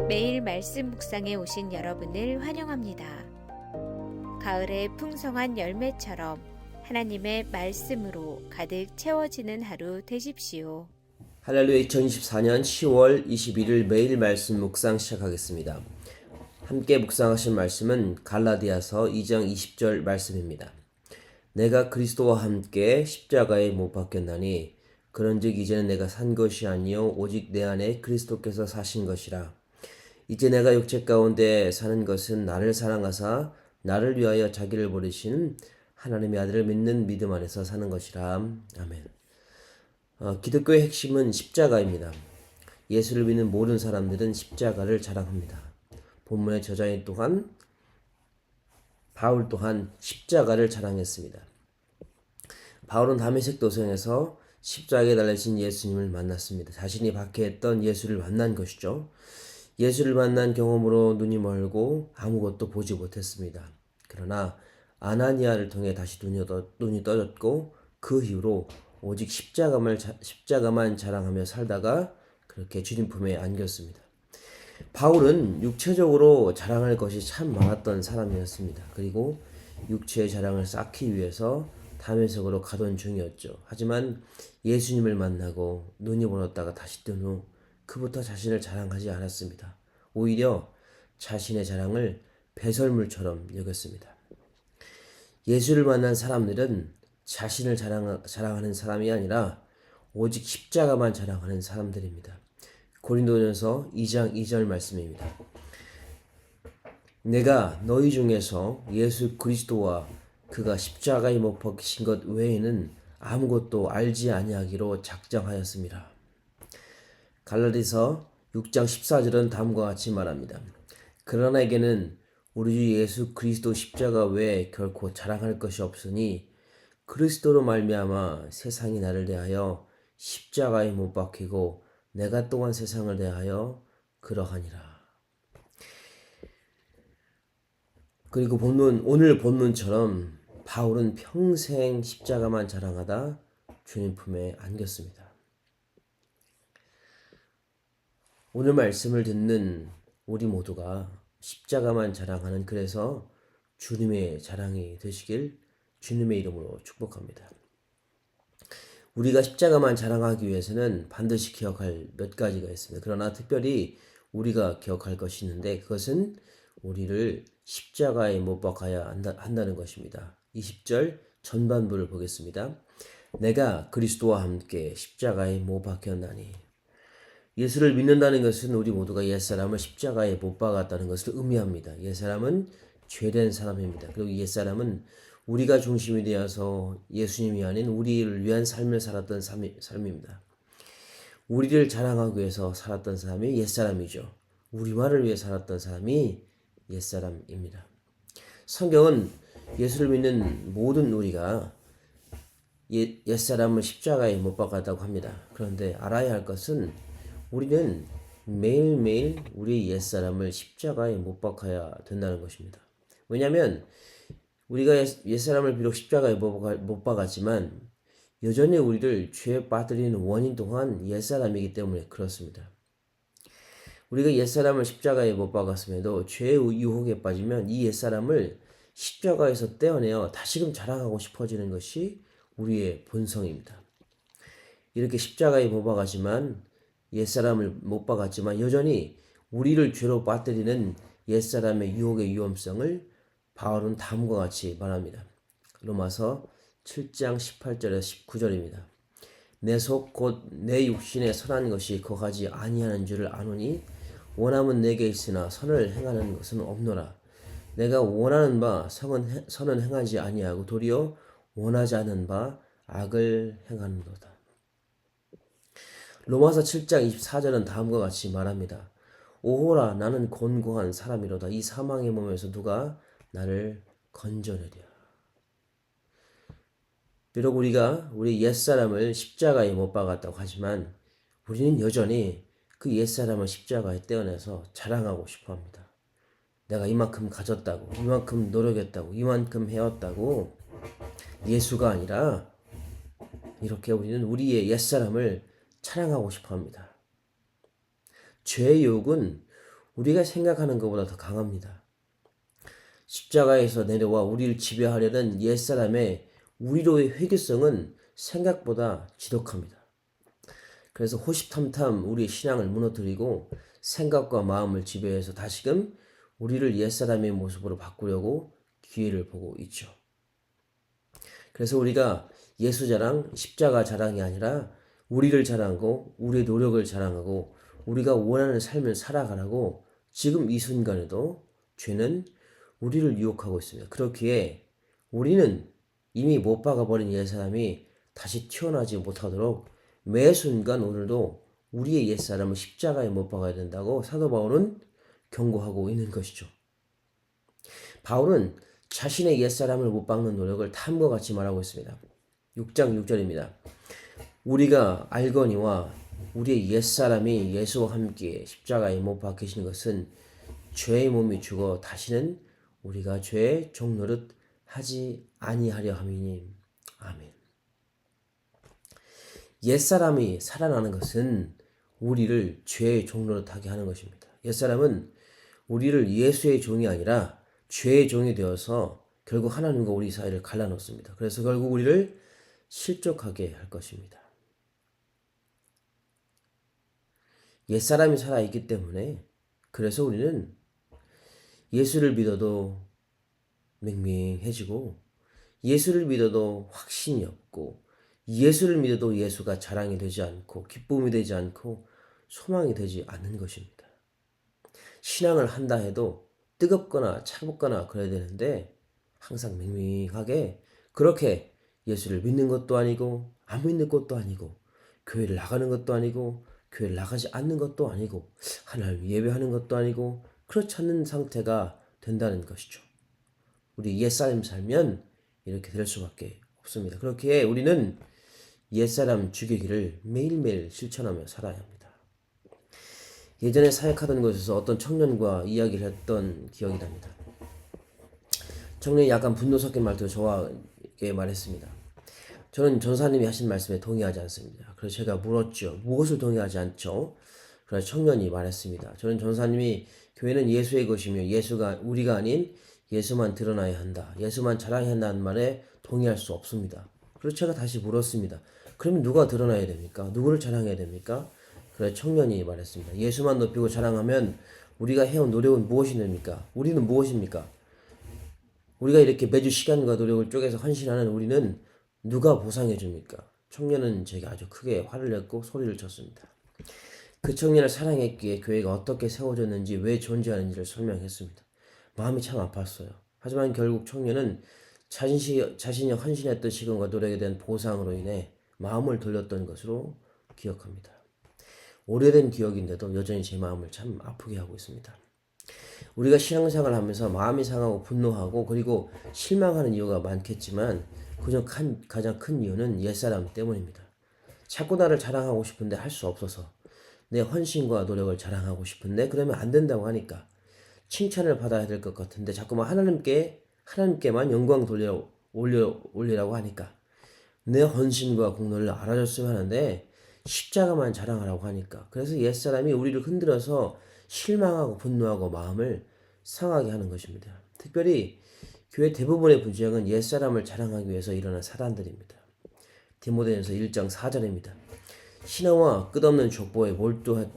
매일 말씀 묵상에 오신 여러분을 환영합니다. 가을의 풍성한 열매처럼 하나님의 말씀으로 가득 채워지는 하루 되십시오. 할렐루야. 2024년 10월 21일 매일 말씀 묵상 시작하겠습니다. 함께 묵상하신 말씀은 갈라디아서 2장 20절 말씀입니다. 내가 그리스도와 함께 십자가에 못 박혔나니 그런즉 이제는 내가 산 것이 아니요 오직 내 안에 그리스도께서 사신 것이라. 이제 내가 육체 가운데 사는 것은 나를 사랑하사 나를 위하여 자기를 버리신 하나님의 아들을 믿는 믿음 안에서 사는 것이라. 아멘. 기독교의 핵심은 십자가입니다. 예수를 믿는 모든 사람들은 십자가를 자랑합니다. 본문의 저자인 또한 바울 또한 십자가를 자랑했습니다. 바울은 다메섹 도성에서 십자가에 달리신 예수님을 만났습니다. 자신이 박해했던 예수를 만난 것이죠. 예수를 만난 경험으로 눈이 멀고 아무것도 보지 못했습니다. 그러나 아나니아를 통해 다시 눈이 떠졌고 그 이후로 오직 십자가만 자랑하며 살다가 그렇게 주님 품에 안겼습니다. 바울은 육체적으로 자랑할 것이 참 많았던 사람이었습니다. 그리고 육체의 자랑을 쌓기 위해서 다메섹으로 가던 중이었죠. 하지만 예수님을 만나고 눈이 멀었다가 다시 뜬 후 그부터 자신을 자랑하지 않았습니다. 오히려 자신의 자랑을 배설물처럼 여겼습니다. 예수를 만난 사람들은 자신을 자랑하는 사람이 아니라 오직 십자가만 자랑하는 사람들입니다. 고린도전서 2장 2절 말씀입니다. 내가 너희 중에서 예수 그리스도와 그가 십자가에 못 박히신 것 외에는 아무것도 알지 아니하기로 작정하였습니다. 갈라디아서 6장 14절은 다음과 같이 말합니다. 그러나 에게는 우리 주 예수 그리스도 십자가 외에 결코 자랑할 것이 없으니 그리스도로 말미암아 세상이 나를 대하여 십자가에 못 박히고 내가 또한 세상을 대하여 그러하니라. 그리고 오늘 본문처럼 바울은 평생 십자가만 자랑하다 주님 품에 안겼습니다. 오늘 말씀을 듣는 우리 모두가 십자가만 자랑하는 그래서 주님의 자랑이 되시길 주님의 이름으로 축복합니다. 우리가 십자가만 자랑하기 위해서는 반드시 기억할 몇 가지가 있습니다. 그러나 특별히 우리가 기억할 것이 있는데 그것은 우리를 십자가에 못 박아야 한다는 것입니다. 20절 전반부를 보겠습니다. 내가 그리스도와 함께 십자가에 못 박혔나니. 예수를 믿는다는 것은 우리 모두가 옛사람을 십자가에 못 박았다는 것을 의미합니다. 옛사람은 죄된 사람입니다. 그리고 옛사람은 우리가 중심이 되어서 예수님이 아닌 우리를 위한 삶을 살았던 삶입니다. 우리를 자랑하기 위해서 살았던 사람이 옛사람이죠. 우리만을 위해 살았던 사람이 옛사람입니다. 성경은 예수를 믿는 모든 우리가 옛사람을 십자가에 못 박았다고 합니다. 그런데 알아야 할 것은 우리는 매일매일 우리의 옛사람을 십자가에 못 박아야 된다는 것입니다. 왜냐하면 우리가 옛사람을 비록 십자가에 못 박았지만 여전히 우리를 죄에 빠뜨리는 원인 또한 옛사람이기 때문에 그렇습니다. 우리가 옛사람을 십자가에 못 박았음에도 죄의 유혹에 빠지면 이 옛사람을 십자가에서 떼어내어 다시금 자랑하고 싶어지는 것이 우리의 본성입니다. 이렇게 십자가에 못 박았지만 옛사람을 못 박았지만 여전히 우리를 죄로 빠뜨리는 옛사람의 유혹의 위험성을 바울은 다음과 같이 말합니다. 로마서 7장 18절에서 19절입니다. 내 속 곧 내 육신에 선한 것이 거하지 아니하는 줄을 아노니 원함은 내게 있으나 선을 행하는 것은 없노라. 내가 원하는 바 선은 행하지 아니하고 도리어 원하지 않는 바 악을 행하는도다. 로마서 7장 24절은 다음과 같이 말합니다. 오호라 나는 곤고한 사람이로다. 이 사망의 몸에서 누가 나를 건져내랴. 비록 우리가 우리 옛사람을 십자가에 못 박았다고 하지만 우리는 여전히 그 옛사람을 십자가에 떼어내서 자랑하고 싶어합니다. 내가 이만큼 가졌다고, 이만큼 노력했다고, 이만큼 해왔다고. 예수가 아니라 이렇게 우리는 우리의 옛사람을 자랑하고 싶어합니다. 죄의 유혹은 우리가 생각하는 것보다 더 강합니다. 십자가에서 내려와 우리를 지배하려는 옛사람의 우리로의 회개성은 생각보다 지독합니다. 그래서 호시탐탐 우리의 신앙을 무너뜨리고 생각과 마음을 지배해서 다시금 우리를 옛사람의 모습으로 바꾸려고 기회를 보고 있죠. 그래서 우리가 예수 자랑, 십자가 자랑이 아니라 우리를 자랑하고 우리의 노력을 자랑하고 우리가 원하는 삶을 살아가라고 지금 이 순간에도 죄는 우리를 유혹하고 있습니다. 그렇기에 우리는 이미 못 박아버린 옛사람이 다시 튀어나오지 못하도록 매 순간 오늘도 우리의 옛사람을 십자가에 못 박아야 된다고 사도 바울은 경고하고 있는 것이죠. 바울은 자신의 옛사람을 못 박는 노력을 다음과 같이 말하고 있습니다. 6장 6절입니다. 우리가 알거니와 우리의 옛사람이 예수와 함께 십자가에 못 박히신 것은 죄의 몸이 죽어 다시는 우리가 죄의 종노릇 하지 아니하려 함이니. 아멘. 옛사람이 살아나는 것은 우리를 죄의 종노릇하게 하는 것입니다. 옛사람은 우리를 예수의 종이 아니라 죄의 종이 되어서 결국 하나님과 우리 사이를 갈라놓습니다. 그래서 결국 우리를 실족하게 할 것입니다. 옛사람이 살아있기 때문에 그래서 우리는 예수를 믿어도 맹맹해지고 예수를 믿어도 확신이 없고 예수를 믿어도 예수가 자랑이 되지 않고 기쁨이 되지 않고 소망이 되지 않는 것입니다. 신앙을 한다 해도 뜨겁거나 차갑거나 그래야 되는데 항상 맹맹하게 그렇게 예수를 믿는 것도 아니고 안 믿는 것도 아니고 교회를 나가는 것도 아니고 교회를 나가지 않는 것도 아니고 하나님 예배하는 것도 아니고 그렇지 않는 상태가 된다는 것이죠. 우리 옛사람 살면 이렇게 될 수밖에 없습니다. 그렇기에 우리는 옛사람 죽이기를 매일매일 실천하며 살아야 합니다. 예전에 사역하던 곳에서 어떤 청년과 이야기를 했던 기억이 납니다. 청년이 약간 분노 섞인 말투로 저와게 말했습니다. 저는 전사님이 하신 말씀에 동의하지 않습니다. 그래서 제가 물었죠. 무엇을 동의하지 않죠? 그래서 청년이 말했습니다. 저는 전사님이 교회는 예수의 것이며 예수가 우리가 아닌 예수만 드러나야 한다. 예수만 자랑해야 한다는 말에 동의할 수 없습니다. 그래서 제가 다시 물었습니다. 그러면 누가 드러나야 됩니까? 누구를 자랑해야 됩니까? 그래서 청년이 말했습니다. 예수만 높이고 자랑하면 우리가 해온 노력은 무엇이 됩니까? 우리는 무엇입니까? 우리가 이렇게 매주 시간과 노력을 쪼개서 헌신하는 우리는 누가 보상해 줍니까? 청년은 제게 아주 크게 화를 냈고 소리를 쳤습니다. 그 청년을 사랑했기에 교회가 어떻게 세워졌는지 왜 존재하는지를 설명했습니다. 마음이 참 아팠어요. 하지만 결국 청년은 자신이 헌신했던 시간과 노력에 대한 보상으로 인해 마음을 돌렸던 것으로 기억합니다. 오래된 기억인데도 여전히 제 마음을 참 아프게 하고 있습니다. 우리가 신앙생활을 하면서 마음이 상하고 분노하고 그리고 실망하는 이유가 많겠지만 그중 가장 큰 이유는 옛사람 때문입니다. 자꾸 나를 자랑하고 싶은데 할 수 없어서 내 헌신과 노력을 자랑하고 싶은데 그러면 안 된다고 하니까 칭찬을 받아야 될 것 같은데 자꾸만 하나님께만 영광 올리라고 하니까 내 헌신과 공로를 알아줬으면 하는데 십자가만 자랑하라고 하니까 그래서 옛사람이 우리를 흔들어서 실망하고 분노하고 마음을 상하게 하는 것입니다. 특별히 교회 대부분의 분쟁은 옛사람을 자랑하기 위해서 일어난 사단들입니다. 디모데전서 1장 4절입니다. 신화와 끝없는 족보에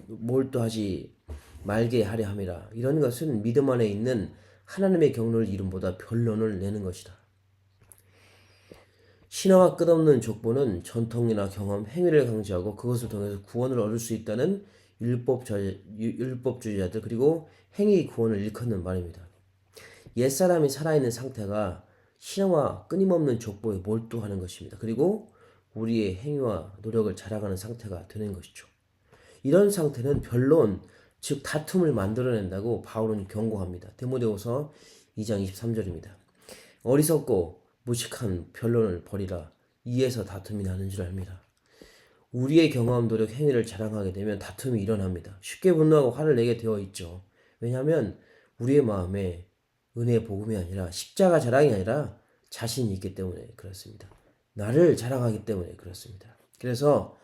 몰두하지 말게 하려 함이라. 이런 것은 믿음 안에 있는 하나님의 경로를 이름보다 변론을 내는 것이다. 신화와 끝없는 족보는 전통이나 경험, 행위를 강조하고 그것을 통해서 구원을 얻을 수 있다는 율법주의자들 그리고 행위 구원을 일컫는 말입니다. 옛사람이 살아있는 상태가 신화와 끊임없는 족보에 몰두하는 것입니다. 그리고 우리의 행위와 노력을 자랑하는 상태가 되는 것이죠. 이런 상태는 변론, 즉 다툼을 만들어낸다고 바울은 경고합니다. 디모데후서 2장 23절입니다. 어리석고 무식한 변론을 버리라. 이에서 다툼이 나는 줄 압니다. 우리의 경험, 노력, 행위를 자랑하게 되면 다툼이 일어납니다. 쉽게 분노하고 화를 내게 되어 있죠. 왜냐하면 우리의 마음에 은혜의 복음이 아니라 십자가 자랑이 아니라 자신이 있기 때문에 그렇습니다. 나를 자랑하기 때문에 그렇습니다. 그래서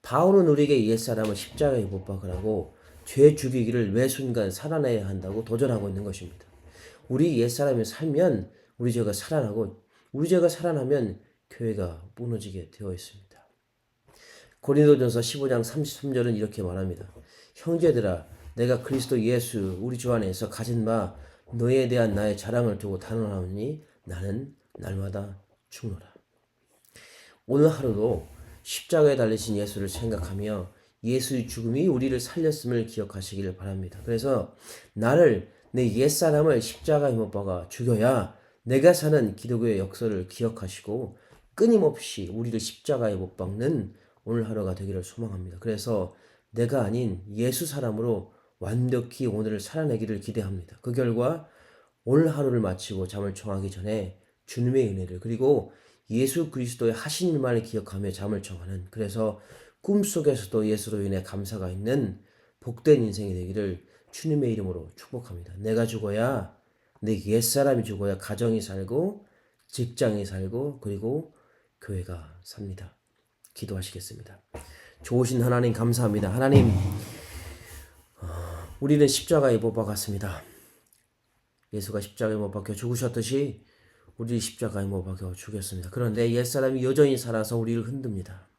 바울은 우리에게 옛사람을 십자가에 못 박으라고 죄 죽이기를 매 순간 살아내야 한다고 도전하고 있는 것입니다. 우리 옛사람이 살면 우리 죄가 살아나고 우리 죄가 살아나면 교회가 무너지게 되어 있습니다. 고린도전서 15장 33절은 이렇게 말합니다. 형제들아 내가 그리스도 예수 우리 주 안에서 가진 바 너에 대한 나의 자랑을 두고 단언하오니 나는 날마다 죽노라. 오늘 하루도 십자가에 달리신 예수를 생각하며 예수의 죽음이 우리를 살렸음을 기억하시기를 바랍니다. 그래서 나를 내 옛사람을 십자가에 못 박아 죽여야 내가 사는 기독교의 역사를 기억하시고 끊임없이 우리를 십자가에 못 박는 오늘 하루가 되기를 소망합니다. 그래서 내가 아닌 예수 사람으로 완벽히 오늘을 살아내기를 기대합니다. 그 결과 오늘 하루를 마치고 잠을 청하기 전에 주님의 은혜를 그리고 예수 그리스도의 하신 일만을 기억하며 잠을 청하는 그래서 꿈속에서도 예수로 인해 감사가 있는 복된 인생이 되기를 주님의 이름으로 축복합니다. 내가 죽어야 내 옛사람이 죽어야 가정이 살고 직장이 살고 그리고 교회가 삽니다. 기도하시겠습니다. 좋으신 하나님 감사합니다. 하나님 우리는 십자가에 못 박았습니다. 예수가 십자가에 못 박혀 죽으셨듯이 우리 십자가에 못 박혀 죽였습니다. 그런데 옛사람이 여전히 살아서 우리를 흔듭니다.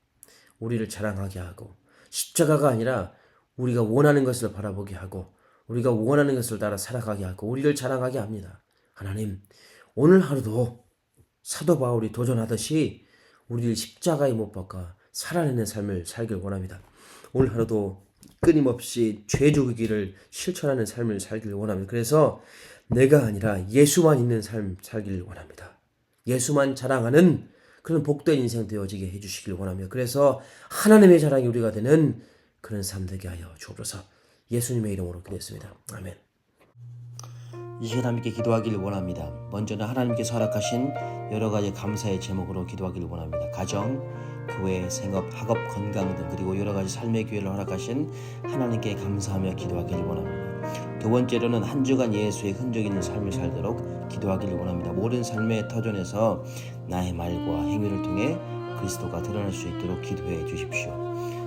우리를 자랑하게 하고 십자가가 아니라 우리가 원하는 것을 바라보게 하고 우리가 원하는 것을 따라 살아가게 하고 우리를 자랑하게 합니다. 하나님 오늘 하루도 사도 바울이 도전하듯이 우리를 십자가에 못 박아 살아내는 삶을 살길 원합니다. 오늘 하루도 끊임없이 죄 죽이기를 실천하는 삶을 살길 원합니다. 그래서 내가 아니라 예수만 있는 삶 살길 원합니다. 예수만 자랑하는 그런 복된 인생 되어지게 해주시길 원합니다. 그래서 하나님의 자랑이 우리가 되는 그런 삶 되게 하여 주옵소서. 예수님의 이름으로 기도했습니다. 아멘. 이 시간 함께 기도하기를 원합니다. 먼저는 하나님께서 허락하신 여러 가지 감사의 제목으로 기도하기를 원합니다. 가정, 교회, 생업, 학업, 건강 등 그리고 여러 가지 삶의 기회를 허락하신 하나님께 감사하며 기도하기를 원합니다. 두 번째로는 한 주간 예수의 흔적 있는 삶을 살도록 기도하기를 원합니다. 모든 삶의 터전에서 나의 말과 행위를 통해 그리스도가 드러날 수 있도록 기도해 주십시오.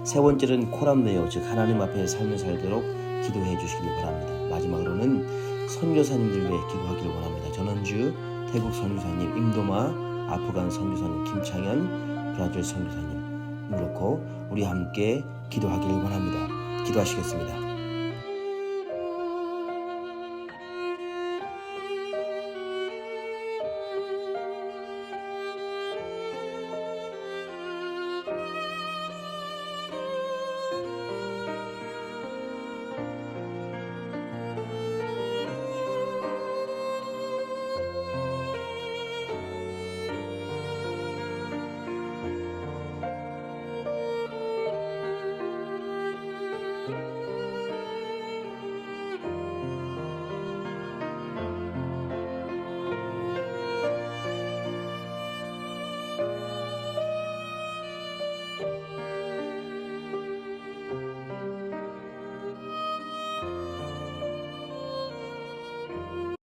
세 번째는 코람네요, 즉 하나님 앞에 삶을 살도록 기도해 주시길 바랍니다. 마지막으로는 선교사님들 위해 기도하기를 원합니다. 전원주 태국 선교사님 임도마, 아프간 선교사님 김창현, 브라질 선교사님 그렇고 우리 함께 기도하기를 원합니다. 기도하시겠습니다.